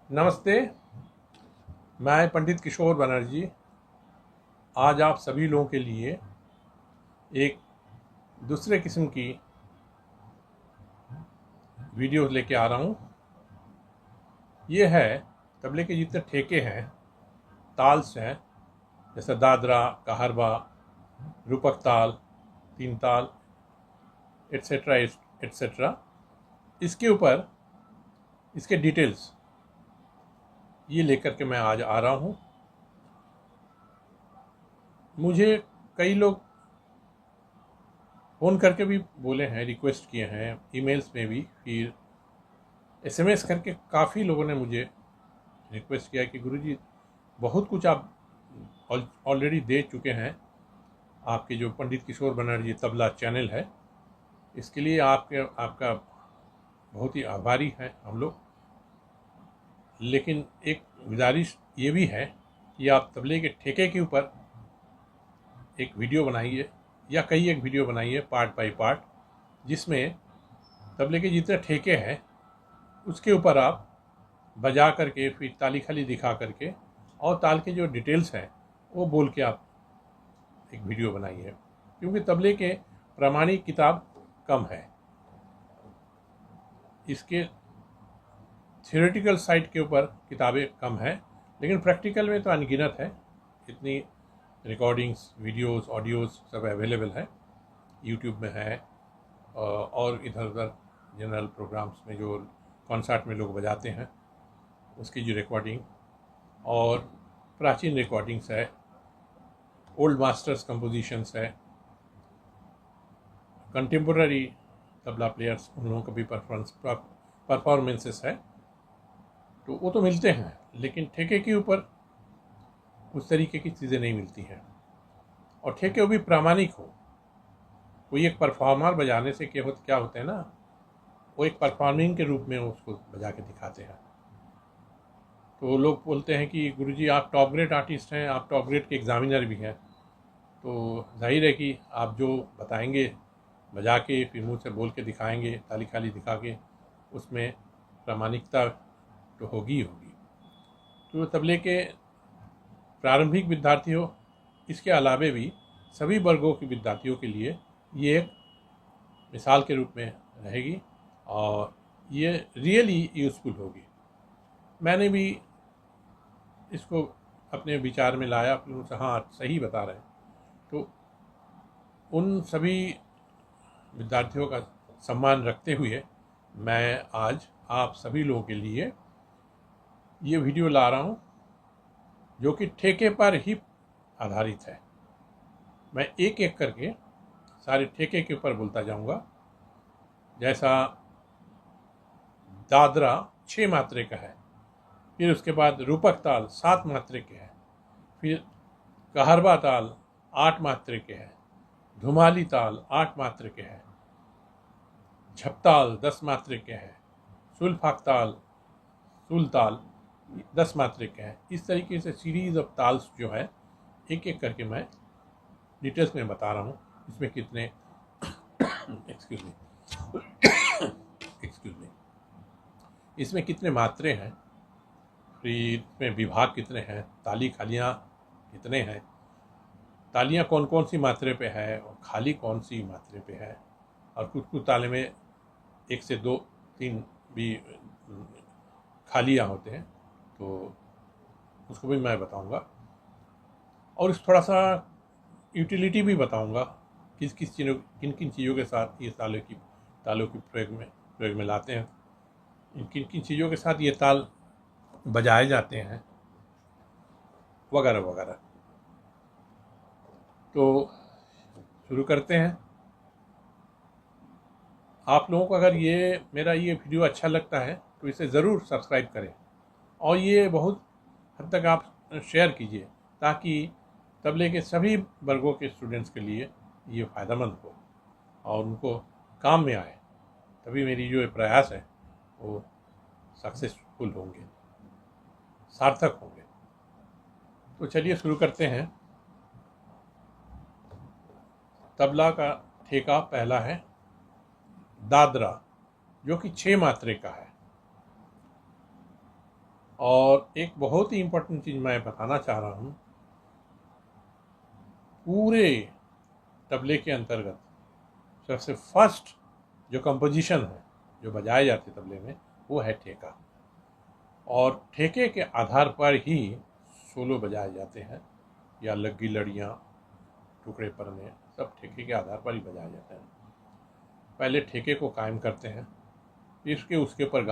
नमस्ते। मैं पंडित किशोर बनर्जी आज आप सभी लोगों के लिए एक दूसरे किस्म की वीडियो लेके आ रहा हूँ। ये है तबले के जितने ठेके हैं, ताल्स हैं, जैसे दादरा, काहरबा, रूपक ताल, तीन ताल, एट्सेट्रा एट्सेट्रा। इसके ऊपर इसके डिटेल्स ये लेकर के मैं आज आ रहा हूँ। मुझे कई लोग फ़ोन करके भी बोले हैं, रिक्वेस्ट किए हैं, ईमेल्स में भी, फिर एसएमएस करके काफ़ी लोगों ने मुझे रिक्वेस्ट किया कि गुरुजी बहुत कुछ आप ऑलरेडी दे चुके हैं। आपके जो पंडित किशोर बनर्जी तबला चैनल है, इसके लिए आपका बहुत ही आभारी हैं हम लोग। लेकिन एक गुजारिश ये भी है कि आप तबले के ठेके के ऊपर एक वीडियो बनाइए या कई एक वीडियो बनाइए पार्ट बाय पार्ट, जिसमें तबले के जितने ठेके हैं उसके ऊपर आप बजा करके फिर ताली खाली दिखा करके और ताल के जो डिटेल्स हैं वो बोल के आप एक वीडियो बनाइए। क्योंकि तबले के प्रामाणिक किताब कम है, इसके थियोरेटिकल साइड के ऊपर किताबें कम हैं, लेकिन प्रैक्टिकल में तो अनगिनत है। इतनी रिकॉर्डिंग्स, वीडियोस, ऑडियोस सब अवेलेबल है, यूट्यूब में है और इधर उधर जनरल प्रोग्राम्स में जो कॉन्सर्ट में लोग बजाते हैं उसकी जो रिकॉर्डिंग और प्राचीन रिकॉर्डिंग्स है, ओल्ड मास्टर्स कंपोजिशंस है, कंटेम्पोररी तबला प्लेयर्स उन लोगों का भी परफॉर्मेंसेस है, तो वो तो मिलते हैं। लेकिन ठेके के ऊपर उस तरीके की चीज़ें नहीं मिलती हैं, और ठेके वो भी प्रामाणिक हो। कोई एक परफॉर्मर बजाने से क्या होता है ना, वो एक परफॉर्मिंग के रूप में उसको बजा के दिखाते हैं। तो लोग बोलते हैं कि गुरुजी आप टॉप ग्रेड आर्टिस्ट हैं, आप टॉप ग्रेड के एग्ज़ामिनर भी हैं, तो जाहिर है कि आप जो बताएंगे बजा के फिर मुँह से बोल के दिखाएंगे, ताली खाली दिखा के, उसमें प्रामाणिकता तो होगी ही होगी। तो तबले के प्रारंभिक विद्यार्थी हो, इसके अलावे भी सभी वर्गों के विद्यार्थियों के लिए ये एक मिसाल के रूप में रहेगी और ये रियली यूज़फुल होगी। मैंने भी इसको अपने विचार में लाया, फिर उनसे हाँ सही बता रहे हैं, तो उन सभी विद्यार्थियों का सम्मान रखते हुए मैं आज आप सभी लोगों के लिए ये वीडियो ला रहा हूँ, जो कि ठेके पर ही आधारित है। मैं एक एक करके सारे ठेके के ऊपर बोलता जाऊंगा। जैसा दादरा 6 मात्रे का है, फिर उसके बाद रूपक ताल 7 मात्रे के है, फिर कहरबा ताल 8 मात्रे के है, धुमाली ताल 8 मात्रे के है, झपताल 10 मात्रे के है, सुलफाक ताल, सुलताल 10 मात्रे के हैं। इस तरीके से सीरीज ऑफ ताल्स जो है एक एक करके मैं डिटेल्स में बता रहा हूँ। इसमें कितने एक्सक्यूज मी इसमें कितने मात्रे हैं, फिर इसमें विभाग कितने हैं, ताली खालियाँ कितने हैं, तालियाँ कौन कौन सी मात्रे पे है और खाली कौन सी मात्रे पे है, और कुछ कुछ ताले में 1 से 2 3 भी खालियाँ होते हैं, तो उसको भी मैं बताऊंगा। और इस थोड़ा सा यूटिलिटी भी बताऊंगा, किन किन चीज़ों के साथ ये तालों की प्रयोग में लाते हैं, किन किन चीज़ों के साथ ये ताल बजाए जाते हैं, वगैरह वगैरह। तो शुरू करते हैं। आप लोगों को अगर मेरा ये वीडियो अच्छा लगता है तो इसे ज़रूर सब्सक्राइब करें, और ये बहुत हद तक आप शेयर कीजिए, ताकि तबले के सभी वर्गों के स्टूडेंट्स के लिए ये फ़ायदेमंद हो और उनको काम में आए। तभी मेरी जो ये प्रयास है वो सक्सेसफुल होंगे, सार्थक होंगे। तो चलिए शुरू करते हैं। तबला का ठेका पहला है दादरा, जो कि 6 मात्रे का है। और एक बहुत ही इम्पोर्टेंट चीज़ मैं बताना चाह रहा हूँ, पूरे तबले के अंतर्गत सबसे फर्स्ट जो कंपोजिशन है जो बजाए जाते तबले में वो है ठेका, और ठेके के आधार पर ही सोलो बजाए जाते हैं, या लग्गी लड़ियाँ, टुकड़े परने, सब ठेके के आधार पर ही बजाए जाते हैं। पहले ठेके को कायम करते हैं, फिर उसके ऊपर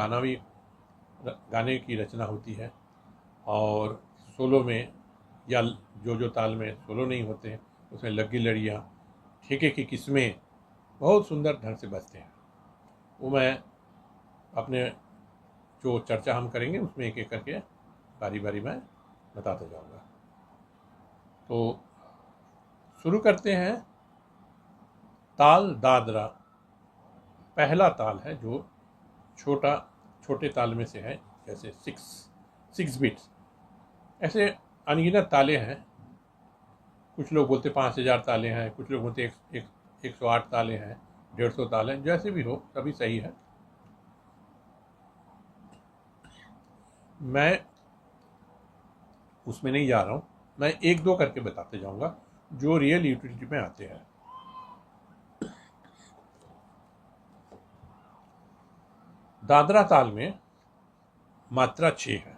गाने की रचना होती है, और सोलो में या जो ताल में सोलो नहीं होते हैं उसमें लग्गी लड़ियाँ, ठेके की किस्में बहुत सुंदर ढंग से बजते हैं। वो मैं अपने जो चर्चा हम करेंगे उसमें एक एक करके बारी बारी मैं बताता जाऊंगा। तो शुरू करते हैं। ताल दादरा पहला ताल है जो छोटे ताल में से है, जैसे 6 बीट्स। ऐसे अनगिनत ताले हैं, कुछ लोग बोलते 5000 ताले हैं, कुछ लोग बोलते 108 ताले हैं, 150 ताले हैं, जैसे भी हो सभी सही है। मैं उसमें नहीं जा रहा हूँ, मैं एक दो करके बताते जाऊंगा जो रियल यूटिलिटी में आते हैं। दादरा ताल में मात्रा 6 है,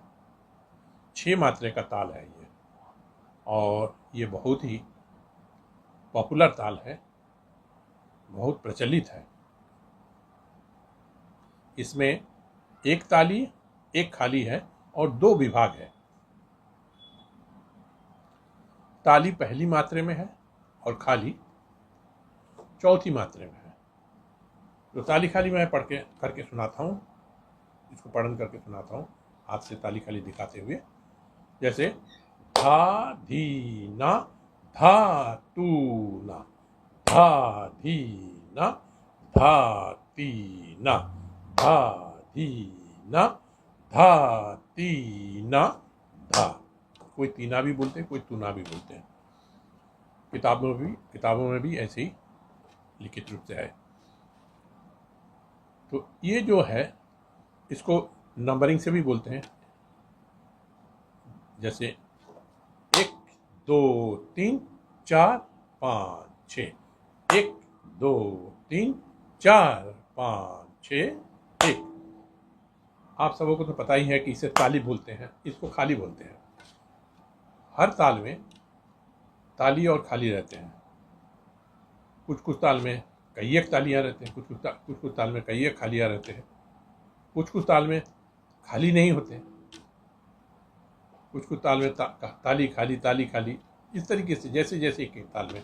6 मात्रे का ताल है ये, और ये बहुत ही पॉपुलर ताल है, बहुत प्रचलित है। इसमें एक ताली, एक खाली है और 2 विभाग है। ताली पहली मात्रे में है और खाली चौथी मात्रे में है। तो ताली खाली मैं पढ़ के करके सुनाता हूँ, इसको पढ़न करके सुनाता हूँ हाथ से ताली खाली दिखाते हुए। जैसे धा धी ना धा तू ना, धा धी ना धा ती ना, धा धी ना धा ती ना धा। कोई तीना भी बोलते हैं, कोई तूना भी बोलते हैं। किताबों में भी ऐसे ही लिखित रूप से है। तो ये जो है इसको नंबरिंग से भी बोलते हैं, जैसे 1 2 3 4 5 6, 1 2 3 4 5 6 1। आप सबों को तो पता ही है कि इसे ताली बोलते हैं, इसको खाली बोलते हैं। हर ताल में ताली और खाली रहते हैं। कुछ ताल में कई एक तालियां रहते हैं, कुछ ताल में कई एक खालियां रहते हैं, कुछ ताल में खाली नहीं होते, कुछ ताल में ताली खाली, इस तरीके से जैसे जैसे एक एक ताल में।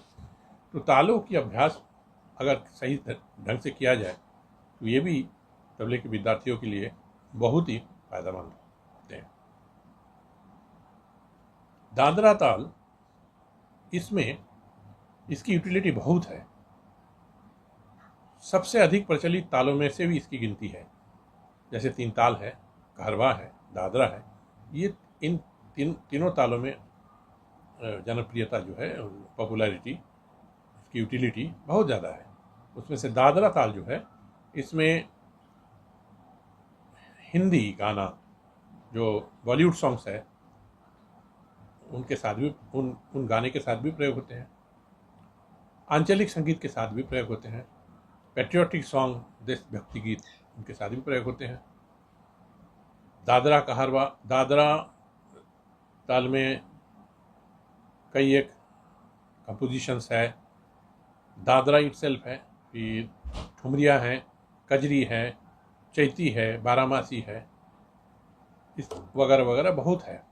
तो तालों की अभ्यास अगर सही ढंग से किया जाए तो ये भी तबले के विद्यार्थियों के लिए बहुत ही फायदेमंद होते हैं। दादरा ताल, इसमें इसकी यूटिलिटी बहुत है। सबसे अधिक प्रचलित तालों में से भी इसकी गिनती है। जैसे 3 ताल है, कहरवा है, दादरा है, ये इन तीनों तालों में जनप्रियता जो है, पॉपुलैरिटी, इसकी यूटिलिटी बहुत ज़्यादा है। उसमें से दादरा ताल जो है, इसमें हिंदी गाना जो बॉलीवुड सॉन्ग्स है उनके साथ भी उन गाने के साथ भी प्रयोग होते हैं, आंचलिक संगीत के साथ भी प्रयोग होते हैं, पैट्रियोटिक सॉन्ग, देशभक्ति गीत, उनके साथ भी प्रयोग होते हैं। दादरा ताल में कई एक कंपोजिशंस है। दादरा इटसेल्फ है, फिर ठुमरिया है, कजरी है, चैती है, बारामासी है, इस वगैरह वगैरह बहुत है।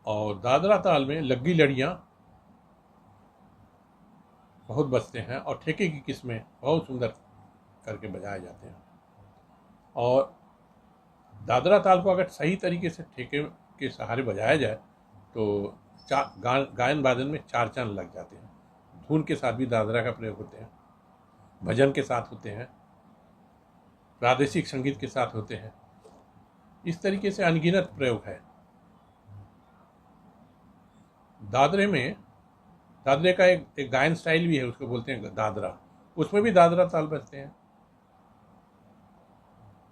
और दादरा ताल में लग्गी लड़ियाँ बहुत बजते हैं, और ठेके की किस्में बहुत सुंदर करके बजाए जाते हैं। और दादरा ताल को अगर सही तरीके से ठेके के सहारे बजाया जाए तो गायन वादन में 4 चांद लग जाते हैं। धुन के साथ भी दादरा का प्रयोग होते हैं, भजन के साथ होते हैं, प्रादेशिक संगीत के साथ होते हैं। इस तरीके से अनगिनत प्रयोग है। दादरे का एक गायन स्टाइल भी है, उसको बोलते हैं दादरा, उसमें भी दादरा ताल बजते हैं।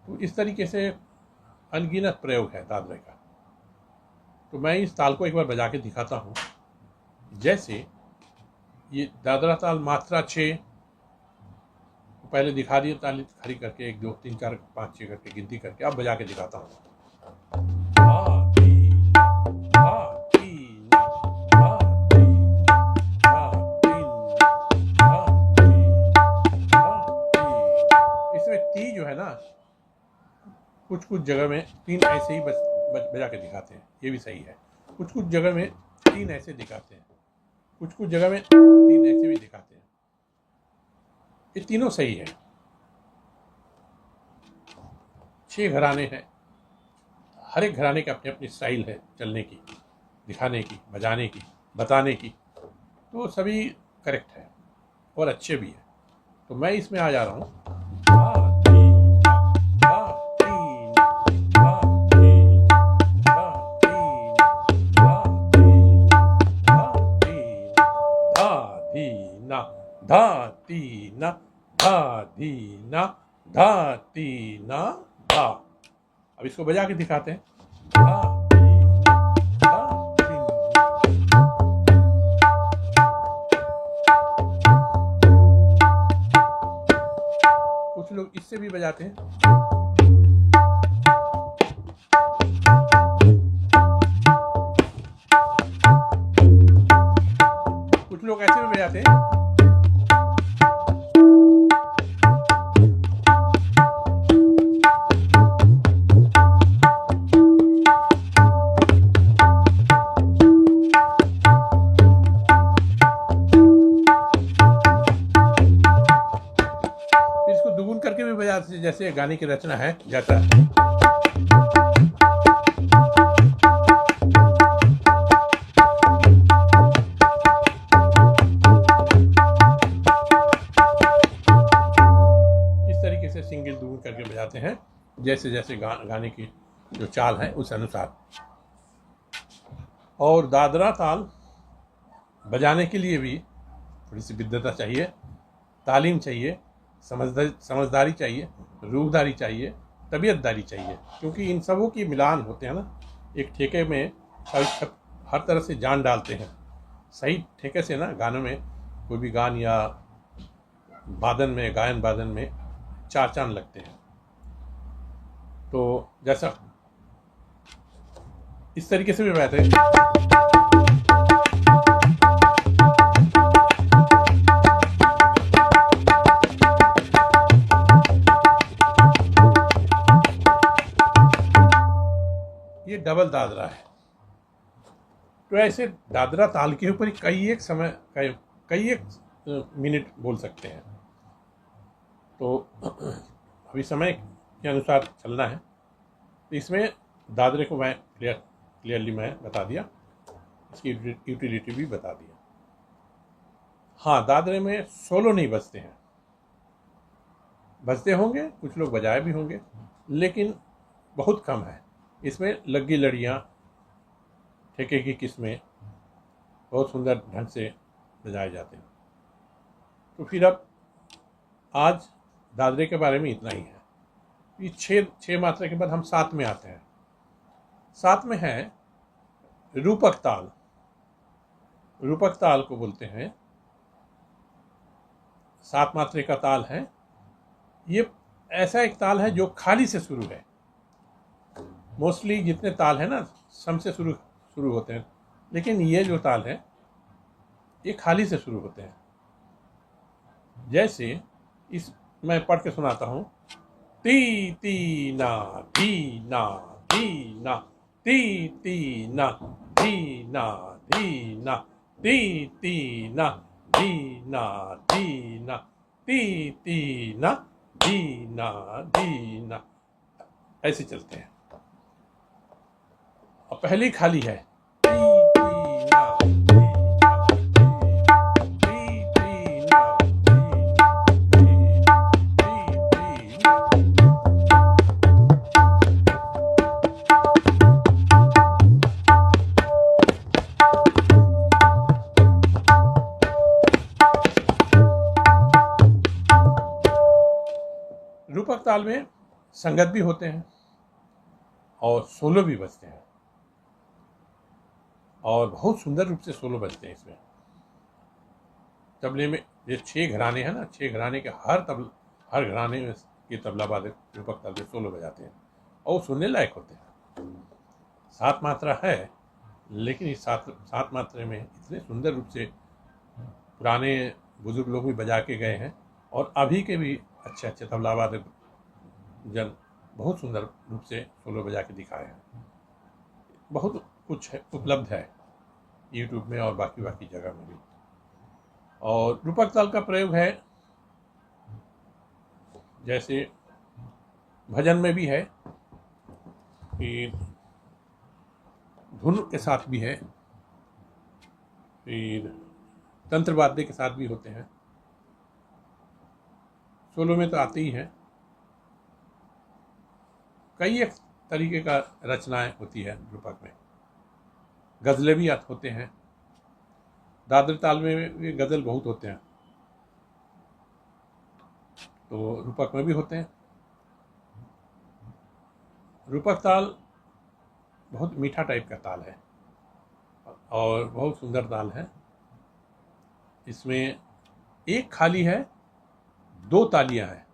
तो इस तरीके से अनगिनत प्रयोग है दादरे का। तो मैं इस ताल को एक बार बजा के दिखाता हूँ। जैसे ये दादरा ताल मात्रा 6 पहले दिखा दिए, ताली खड़ी करके 1 2 3 4 5 6 करके गिनती करके अब बजा के दिखाता हूँ। इसमें ती जो है ना, कुछ जगह में 3 ऐसे ही बजा के दिखाते हैं, ये भी सही है। कुछ जगह में 3 ऐसे दिखाते हैं, कुछ जगह में 3 ऐसे भी दिखाते हैं। ये तीनों सही है। 6 घराने हैं, हर एक घराने की अपनी अपनी स्टाइल है चलने की, दिखाने की, बजाने की, बताने की। तो सभी करेक्ट है और अच्छे भी है। तो मैं इसमें आ जा रहा हूँ। धा ती ना धा धी ना धा ती ना धा। अब इसको बजा के दिखाते हैं। कुछ लोग इससे भी बजाते हैं। कुछ लोग ऐसे भी बजाते हैं। इसको दुगुन करके भी बजाते हैं, जैसे गाने की रचना है जैसा। इस तरीके से सिंगल दुगुन करके बजाते हैं, जैसे जैसे गाने की जो चाल है उस अनुसार। और दादरा ताल बजाने के लिए भी थोड़ी सी विद्वता चाहिए, तालीम चाहिए, समझदारी चाहिए, रूहदारी चाहिए, तबीयतदारी चाहिए, क्योंकि इन सबों की मिलान होते हैं ना। एक ठेके में हर तरह से जान डालते हैं। सही ठेके से ना गानों में, कोई भी गान या वादन में, गायन वादन में 4 चांद लगते हैं। तो जैसा इस तरीके से भी बजाते हैं। ये डबल दादरा है। तो ऐसे दादरा ताल के ऊपर कई एक मिनट बोल सकते हैं। तो अभी समय के अनुसार चलना है। तो इसमें दादरे को मैं क्लियरली मैं बता दिया, इसकी यूटिलिटी भी बता दिया। हाँ, दादरे में सोलो नहीं बजते हैं, बजते होंगे, कुछ लोग बजाए भी होंगे, लेकिन बहुत कम है। इसमें लग्गी लड़ियाँ, ठेके की किस्में बहुत सुंदर ढंग से बजाए जाते हैं। तो फिर अब आज दादरे के बारे में इतना ही है। ये 6 मात्रा के बाद हम 7 में आते हैं। 7 में है रूपक ताल। रूपक ताल को बोलते हैं, 7 मात्रे का ताल है। ये ऐसा एक ताल है जो खाली से शुरू है। मोस्टली जितने ताल है ना, सम से शुरू होते हैं, लेकिन ये जो ताल है ये खाली से शुरू होते हैं। जैसे इस मैं पढ़ के सुनाता हूँ। ती ती ना धी ना धी ना, ती ती ना धी ना धी ना, ती ती ना धी ना धी ना, ती ती ना धी ना धी ना, ऐसे चलते हैं। और पहली खाली है। रूपक ताल में संगत भी होते हैं और सोलो भी बजते हैं, और बहुत सुंदर रूप से सोलो बजते हैं। इसमें तबले में ये 6 घराने हैं ना, 6 घराने के हर घराने में ये तबला वादक रूपक ताल में सोलो बजाते हैं और वो सुनने लायक होते हैं। 7 मात्रा है, लेकिन इस 7 मात्रा में इतने सुंदर रूप से पुराने बुजुर्ग लोग भी बजा के गए हैं, और अभी के भी अच्छे अच्छे तबला वादक जन बहुत सुंदर रूप से सोलो बजा के दिखाए हैं। बहुत कुछ है, उपलब्ध है यूट्यूब में और बाकी जगह में भी। और रूपक ताल का प्रयोग है, जैसे भजन में भी है, फिर धुन के साथ भी है, फिर तंत्र वाद्य के साथ भी होते हैं। सोलो में तो आते ही हैं। कई एक तरीके का रचनाएं होती है रूपक में। गज़लें भी होते हैं। दादरी ताल में भी गज़ल बहुत होते हैं, तो रूपक में भी होते हैं। रूपक ताल बहुत मीठा टाइप का ताल है और बहुत सुंदर ताल है। इसमें एक खाली है, 2 तालियां हैं,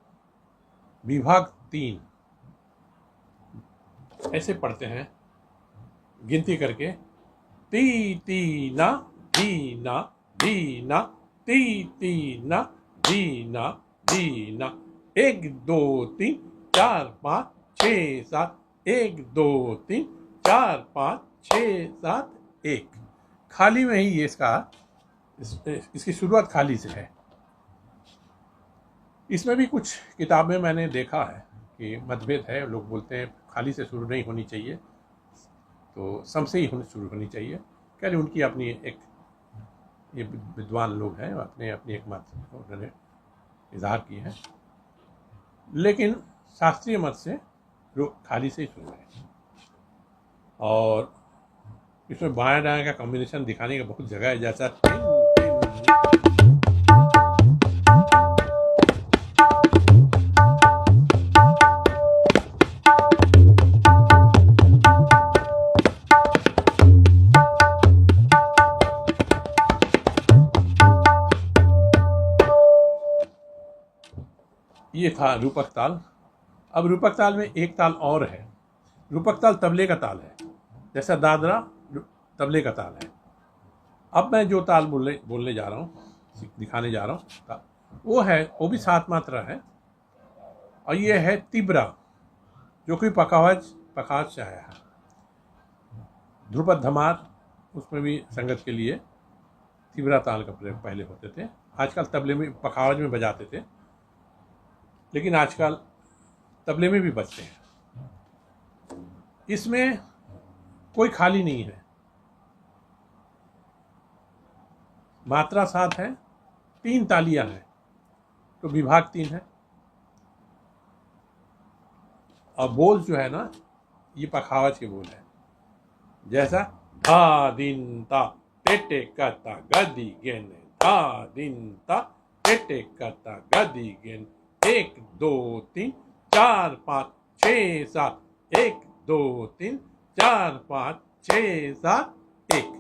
विभाग 3 ऐसे पढ़ते हैं गिनती करके। ती ती ना धी ना धी ना, ती ती ना धी ना धी ना, 1 2 3 4 5 6 7, 1 2 3 4 5 6 7 1। खाली में ही ये इसकी शुरुआत खाली से है। इसमें भी कुछ किताबें मैंने देखा है कि मतभेद है। लोग बोलते हैं खाली से शुरू नहीं होनी चाहिए, तो सम से ही शुरू होनी चाहिए। क्या नहीं, उनकी अपनी एक, ये विद्वान लोग हैं, अपने अपनी एक मत उन्होंने इजहार की है, लेकिन शास्त्रीय मत से खाली से ही शुरू है। और इसमें बाएं दाएं का कॉम्बिनेशन दिखाने का बहुत जगह है, जैसा ये था रूपक ताल। अब रूपक ताल में एक ताल और है। रूपक ताल तबले का ताल है, जैसा दादरा तबले का ताल है। अब मैं जो ताल बोलने जा रहा हूँ, दिखाने जा रहा हूँ, वो भी 7 मात्रा है, और ये है तिब्रा, जो कि पखावज से आया है। ध्रुपद धमार, उसमें भी संगत के लिए तिब्रा ताल का प्रयोग पहले होते थे। आजकल तबले में पखावज में बजाते थे, लेकिन आजकल तबले में भी बजते हैं। इसमें कोई खाली नहीं है, मात्रा 7 है, 3 तालियां हैं, तो विभाग 3 है। और बोल जो है ना, ये पखावज के बोल है, जैसा धा दिन ता टेटे कता गदी गेन, धा दिन ता टेटे कता गदी गेन, 1 2 3 4 5 6 7, 1 2 3 4 5 6 7 1।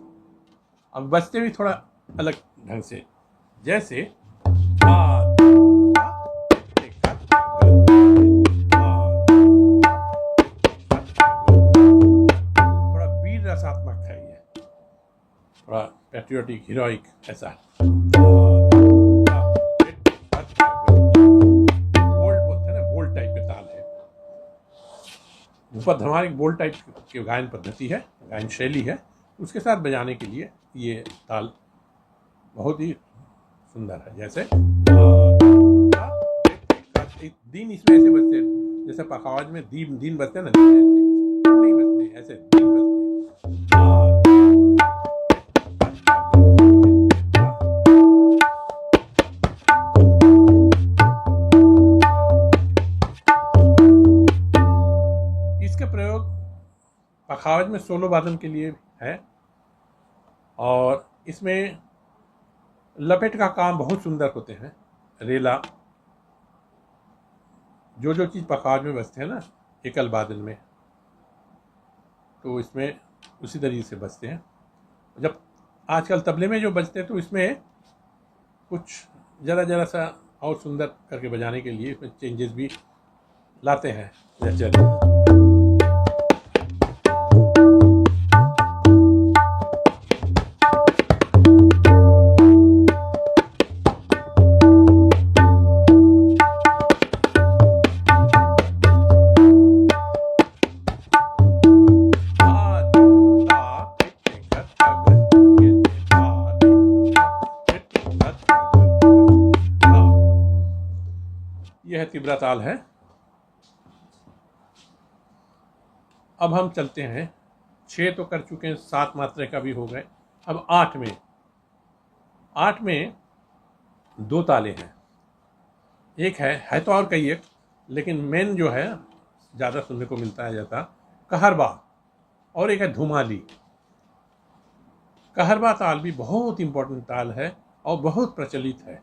अब बजते भी थोड़ा अलग ढंग से, जैसे थोड़ा वीर रसात्मक है, ये थोड़ा पैट्रियोटिक हीरोइक ऐसा। ध्रुपद धमार एक बोल्ड टाइप की गायन पद्धति है, गायन शैली है। उसके साथ बजाने के लिए ये ताल बहुत ही सुंदर है। जैसे दिन इसमें ऐसे बजते हैं, जैसे पखावज में दिन बजते हैं ना, नहीं बजते ऐसे, दिन बजते हैं। इसका प्रयोग पखावज में सोलो वादन के लिए है, और इसमें लपेट का काम बहुत सुंदर होते हैं। रेला जो चीज़ पखावज में बजते हैं ना, एकल बादल में, तो इसमें उसी तरीके से बजते हैं। जब आजकल तबले में जो बजते हैं तो इसमें कुछ ज़रा सा और सुंदर करके बजाने के लिए इसमें चेंजेस भी लाते हैं। जैसे यह तिब्रा ताल है। अब हम चलते हैं, 6 तो कर चुके हैं, 7 मात्रा का भी हो गए। अब 8 में 2 ताले हैं। एक है तो और कई एक, लेकिन मेन जो है ज़्यादा सुनने को मिलता है जैसा कहरबा, और एक है धुमाली। कहरबा ताल भी बहुत इम्पोर्टेंट ताल है और बहुत प्रचलित है,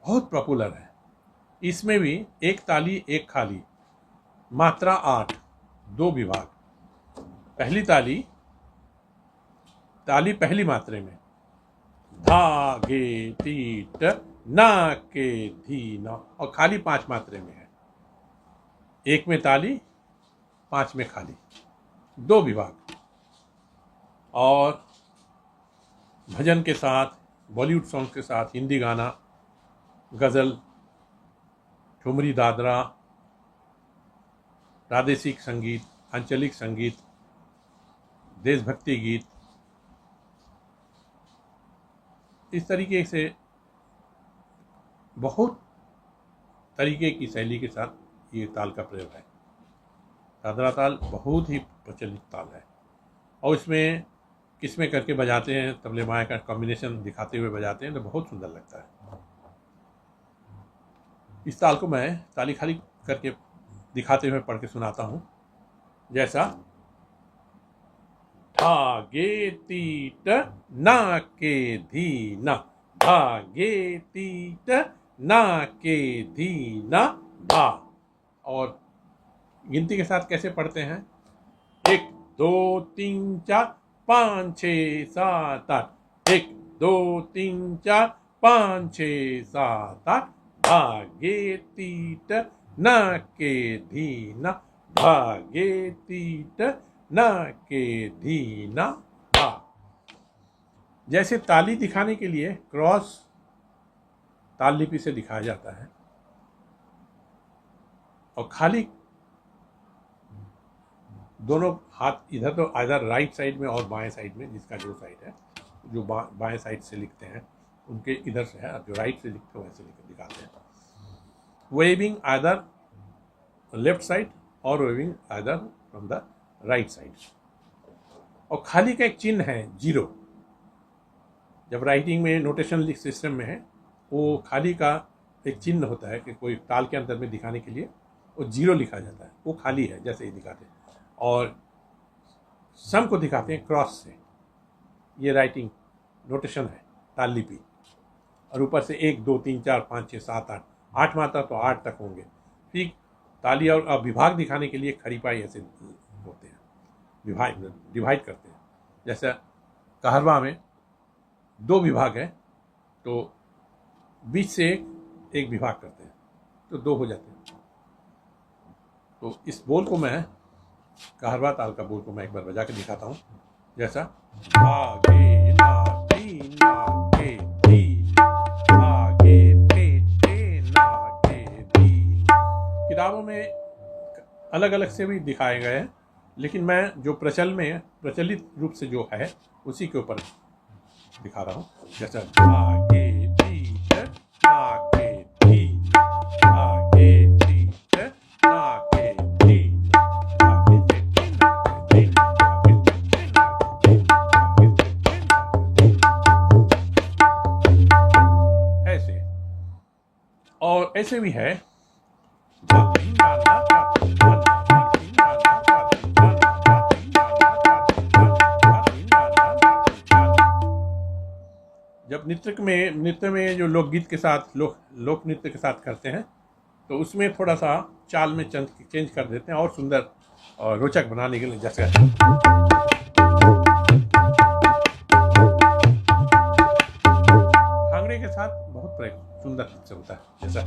बहुत पॉपुलर है। इसमें भी एक ताली एक खाली, मात्रा 8, 2 विभाग। पहली ताली पहली मात्रे में धा गे टीट ना के धी ना, और खाली 5 मात्रे में है। एक में ताली, 5 में खाली, 2 विभाग। और भजन के साथ, बॉलीवुड सॉन्ग के साथ, हिंदी गाना, गज़ल, ठुमरी दादरा, प्रादेशिक संगीत, आंचलिक संगीत, देशभक्ति गीत, इस तरीके से बहुत तरीके की शैली के साथ ये ताल का प्रयोग है। दादरा ताल बहुत ही प्रचलित ताल है, और इसमें किस्में करके बजाते हैं, तबले माए का कॉम्बिनेशन दिखाते हुए बजाते हैं तो बहुत सुंदर लगता है। इस ताल को मैं ताली खाली करके दिखाते हुए पढ़ के सुनाता हूँ, जैसा धा गे तीट ना के धी ना, धा गे तीट ना के धी ना धा। और गिनती के साथ कैसे पढ़ते हैं? 1 2 3 4 5 6 7 8, 1 2 3 4 5 6 7 8, धागे तीट ना के धी ना, धागे तीट ना के धी ना धा। जैसे ताली दिखाने के लिए क्रॉस ताल लिपि से दिखाया जाता है, और खाली दोनों हाथ इधर तो इधर राइट साइड में और बाएं साइड में, जिसका जो साइड है, जो बाएं साइड से लिखते हैं उनके इधर से है, जो राइट से लिखते हैं वैसे दिखाते हैं। वेविंग आइदर लेफ्ट साइड और waving either from the right side. और खाली का एक चिन्ह है 0, जब राइटिंग में नोटेशन सिस्टम में है, वो खाली का एक चिन्ह होता है कि कोई ताल के अंदर में दिखाने के लिए वो 0 लिखा जाता है, वो खाली है जैसे ये दिखाते हैं। और सम को दिखाते हैं क्रॉस से, ये राइटिंग नोटेशन है ताल लिपि। और ऊपर से 1 2 3 4 5 6 7 8, 8 मात्रा तो 8 तक होंगे। ठीक ताली और विभाग दिखाने के लिए खड़ीपाई ऐसे होते हैं, डिवाइड करते हैं। जैसे कहरबा में 2 विभाग है, तो बीच से एक विभाग करते हैं तो 2 हो जाते हैं। तो इस बोल को मैं, कहरबा ताल का बोल को मैं एक बार बजा के दिखाता हूँ, जैसा आगे ना दी ना के दी, आगे पे ना के दी। किताबों में अलग अलग से भी दिखाए गए हैं, लेकिन मैं जो प्रचलित रूप से जो है उसी के ऊपर दिखा रहा हूँ। जैसा आगे तीट ना के दी, आगे तीट ना के दी, ऐसे। और ऐसे भी है जब नृत्य में जो लोकगीत के साथ लोक नृत्य के साथ करते हैं, तो उसमें थोड़ा सा चाल में चेंज कर देते हैं और सुंदर और रोचक बनाने के लिए। जैसे भांगड़े के साथ बहुत सुंदर से होता है। जैसा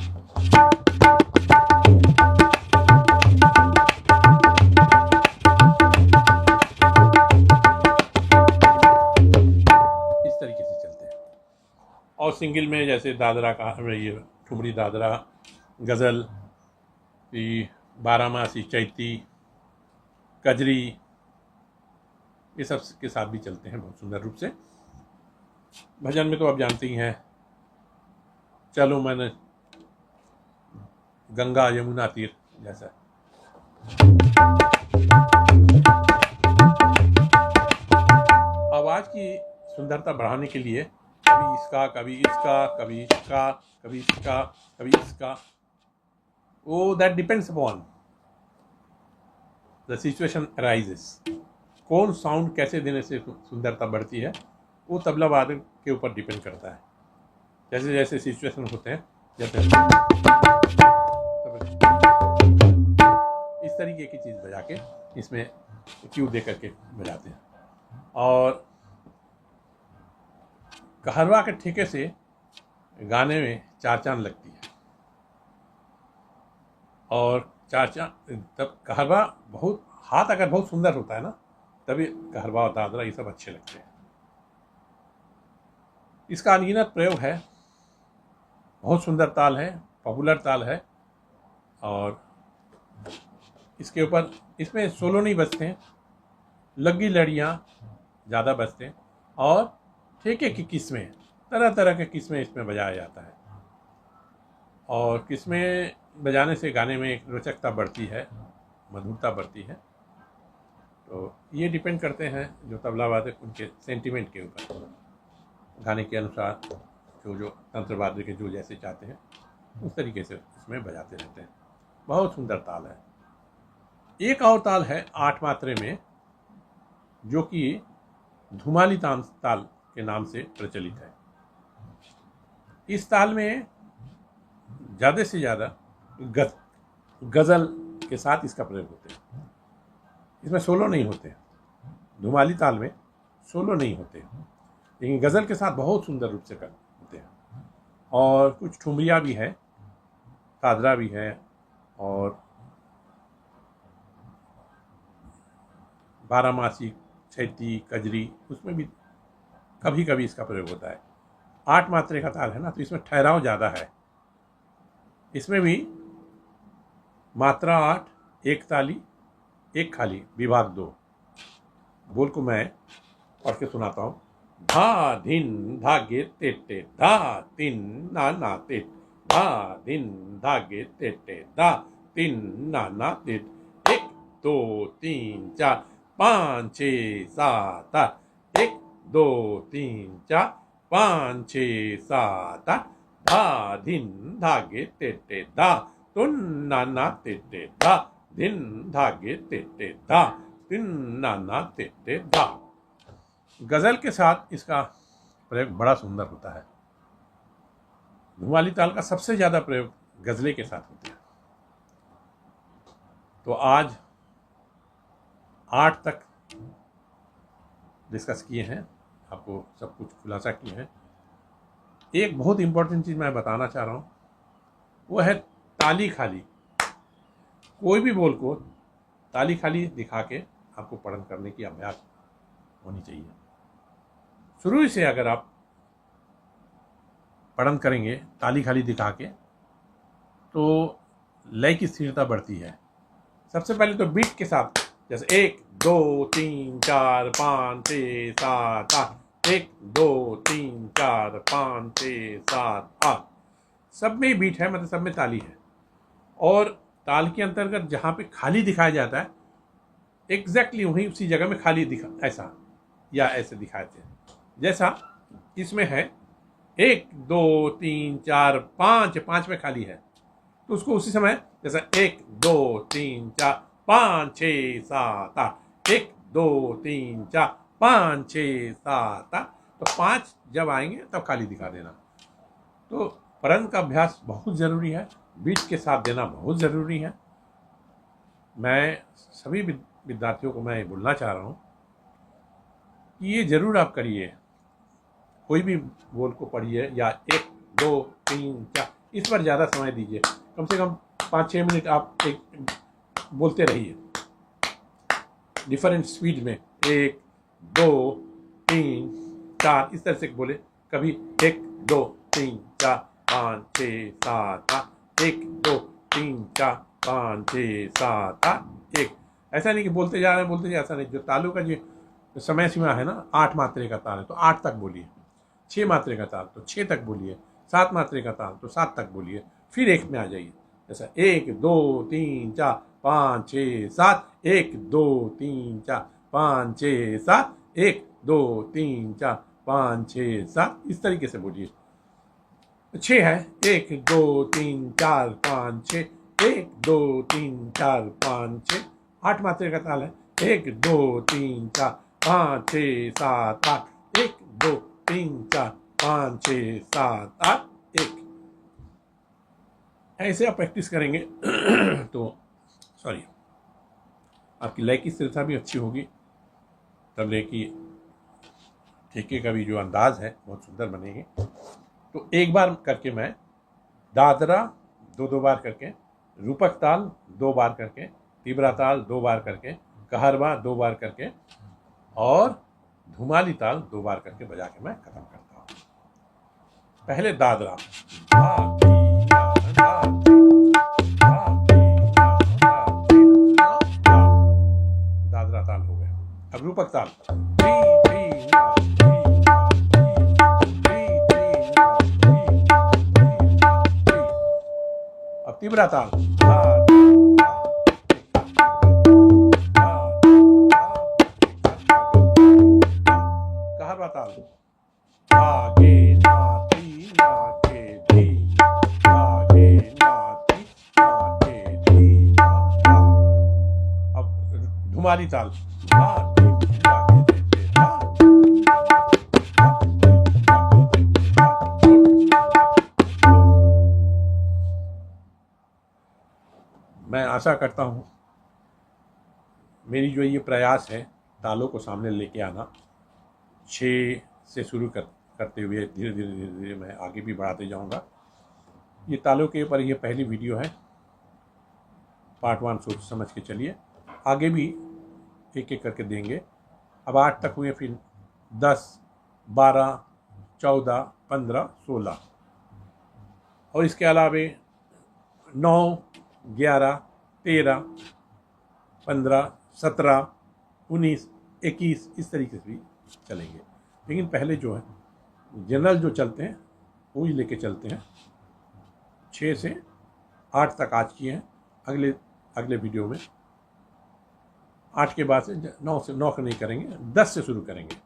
इस तरीके से चलते हैं। और सिंगल में जैसे दादरा का ये ठुमरी दादरा, गज़ल, बारामासी, चैती, कजरी, ये सब के साथ भी चलते हैं बहुत सुंदर रूप से। भजन में तो आप जानते ही हैं, चलो मैंने गंगा यमुना तीर जैसा। आवाज़ की सुंदरता बढ़ाने के लिए कभी इसका, कभी इसका, कभी इसका, कभी इसका, कभी इसका, वो that depends upon the situation arises. कौन साउंड कैसे देने से सुंदरता बढ़ती है वो तबला वादक के ऊपर डिपेंड करता है। जैसे जैसे सिचुएशन होते हैं, जैसे इस तरीके की चीज़ बजा के इसमें क्यू दे करके बजाते हैं। और कहरवा के ठेके से गाने में चार चांद लगती है। और चार चांद तब कहरवा बहुत, हाथ अगर बहुत सुंदर होता है ना, तभी कहरवा और दादरा ये सब अच्छे लगते हैं। इसका अनगिनत प्रयोग है, बहुत सुंदर ताल है, पॉपुलर ताल है। और इसके ऊपर इसमें सोलो नहीं बजते हैं, लगी लड़ियाँ ज़्यादा बजते हैं। और ठेके की किस्में, तरह तरह के किस्में इसमें बजाया जाता है। और किस्में बजाने से गाने में एक रोचकता बढ़ती है, मधुरता बढ़ती है। तो ये डिपेंड करते हैं जो तबला वादक उनके सेंटिमेंट के ऊपर, गाने के अनुसार जो तंत्र वाद्य के जो जैसे चाहते हैं उस तरीके से इसमें बजाते रहते हैं। बहुत सुंदर ताल है। एक और ताल है 8 मात्रे में, जो कि धुमाली ताल के नाम से प्रचलित है। इस ताल में ज़्यादा से ज़्यादा गज़ल के साथ इसका प्रयोग होते हैं। इसमें सोलो नहीं होते, धुमाली ताल में सोलो नहीं होते, लेकिन गज़ल के साथ बहुत सुंदर रूप से होते हैं। और कुछ ठुमरिया भी है, दादरा भी है, और बारामासी, छैती, कजरी, उसमें भी कभी कभी इसका प्रयोग होता है। 8 मात्रे का ताल है ना, तो इसमें ठहराव ज़्यादा है। इसमें भी मात्रा 8, एक ताली, एक खाली, विभाग 2। बोल को मैं पढ़ के सुनाता हूँ। धा धिन धागे तेटे धा तिन ना ना तेट, धा धिन धागे तेटे धा तिन ना ना तेट, 1 2 3 4 5 6 7 8, 1 2 3 4 5 6 7 8, धा धिन धागे तेटे धा तुन ना ना तेटे धा धिन धागे तेटे धा तिन ना ना तेटे धा। गज़ल के साथ इसका प्रयोग बड़ा सुंदर होता है। धुमाली ताल का सबसे ज़्यादा प्रयोग गज़ले के साथ होता है। तो आज 8 तक डिस्कस किए हैं, आपको सब कुछ खुलासा किए हैं। एक बहुत इम्पोर्टेंट चीज़ मैं बताना चाह रहा हूँ, वो है ताली खाली। कोई भी बोल को ताली खाली दिखा के आपको पठन करने की अभ्यास होनी चाहिए। शुरू से अगर आप पठन करेंगे ताली खाली दिखा के, तो लय की स्थिरता बढ़ती है। सबसे पहले तो बीट के साथ, जैसे 1 2 3 4 5 6 7 8, 1 2 3 4 5 6 7 8, सब में बीट है, मतलब सब में ताली है। और ताल के अंतर्गत जहाँ पे खाली दिखाया जाता है, एग्जैक्टली वहीं उसी जगह में खाली दिखा, ऐसा या ऐसे दिखाते हैं। जैसा इसमें है 1 2 3 4 5, 5 में खाली है, तो उसको उसी समय जैसा 1 2 3 4 5 6 7 8, 1 2 3 4 5 6 7 8, तो 5 जब आएंगे तब खाली दिखा देना। तो पठन का अभ्यास बहुत ज़रूरी है। बीच के साथ देना बहुत ज़रूरी है। मैं सभी विद्यार्थियों को मैं बोलना चाह रहा हूँ कि ये ज़रूर आप करिए, कोई भी बोल को पढ़िए या 1 2 3 4 इस पर ज़्यादा समय दीजिए। कम से कम 5-6 मिनट आप एक बोलते रहिए डिफरेंट स्पीड में, 1 2 3 4 इस तरह से बोले। कभी 1 2 3 4 5 6 7 8 1 2 3 4 5 6 7 8 1। ऐसा नहीं कि बोलते जा रहे हैं बोलते जा, ऐसा नहीं। जो तालों का जो समय सीमा है ना, 8 मात्रे का ताल है तो 8 तक बोलिए, 6 मात्रे का ताल तो 6 तक बोलिए, 7 मात्रे का ताल तो 7 तक बोलिए, फिर 1 में आ जाइए। जैसा 1 2 3 4 5 6 7, 1 2 3 4 5 6 7, 1 2 3 4 5 6 7 इस तरीके से बोलिए। 6 है 1 2 3 4 5 6, 1 2 3 4 5 6, 8 मात्रे का ताल है। 1 2 3 4 5 6 7 8, 1 2 3 4 5 6 7 8 1। ऐसे आप प्रैक्टिस करेंगे तो सॉरी आपकी लय की स्थिरता भी अच्छी होगी, तबले की ठेके का भी जो अंदाज है बहुत सुंदर बनेगी। तो एक बार करके मैं दादरा 2 बार करके, रूपक ताल 2 बार करके, तीव्रा ताल 2 बार करके, कहरवा 2 बार करके और धुमाली ताल 2 बार करके बजा के मैं खत्म करता हूँ। पहले दादरा दादरा ताल हो गया। अब रूपक ताल, अब तीव्रा ताल, कहरवा ताल, अब धुमाली ताल, मैं आशा करता हूँ मेरी जो ये प्रयास है तालों को सामने लेके आना, 6 से शुरू करते हुए धीरे धीरे धीरे धीरे मैं आगे भी बढ़ाते जाऊँगा। ये तालों के ऊपर ये पहली वीडियो है, पार्ट 1 सोच समझ के चलिए, आगे भी एक एक करके देंगे। अब 8 तक हुए, फिर 10 12 14 15 16 और इसके अलावे 9 11 13 15 17 19 21 इस तरीके से भी चलेंगे। लेकिन पहले जो है जनरल जो चलते हैं वो ही लेके चलते हैं। 6 से 8 तक आज किए हैं, अगले वीडियो में 8 के बाद से 9 का नहीं करेंगे, 10 से शुरू करेंगे।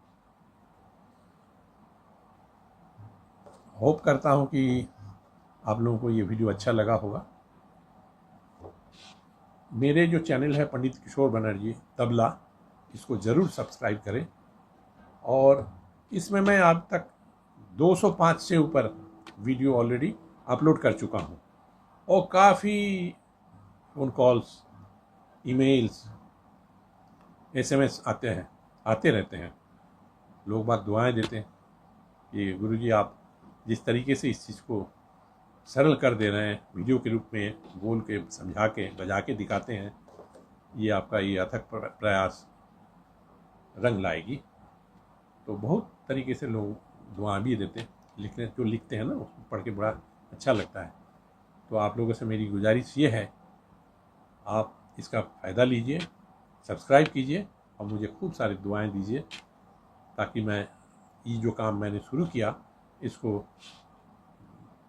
होप करता हूँ कि आप लोगों को ये वीडियो अच्छा लगा होगा। मेरे जो चैनल है पंडित किशोर बनर्जी तबला, इसको ज़रूर सब्सक्राइब करें। और इसमें मैं अब तक 205 से ऊपर वीडियो ऑलरेडी अपलोड कर चुका हूँ और काफ़ी फ़ोन कॉल्स, ईमेल्स, SMS आते रहते हैं। लोग बात दुआएं देते हैं कि गुरुजी आप जिस तरीके से इस चीज़ को सरल कर दे रहे हैं, वीडियो के रूप में बोल के समझा के बजा के दिखाते हैं, ये आपका ये अथक प्रयास रंग लाएगी। तो बहुत तरीके से लोग दुआ भी देते, जो लिखते हैं ना उसको पढ़ के बड़ा अच्छा लगता है। तो आप लोगों से मेरी गुजारिश ये है, आप इसका फ़ायदा लीजिए, सब्सक्राइब कीजिए और मुझे खूब सारी दुआएं दीजिए, ताकि मैं ये जो काम मैंने शुरू किया इसको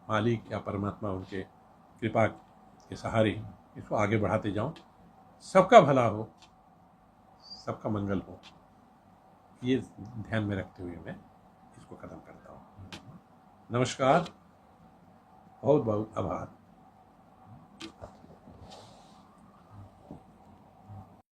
मालिक या परमात्मा उनके कृपा के सहारे इसको आगे बढ़ाते जाऊं। सबका भला हो, सबका मंगल हो, ये ध्यान में रखते हुए मैं इसको खत्म करता हूँ। नमस्कार, बहुत बहुत आभार।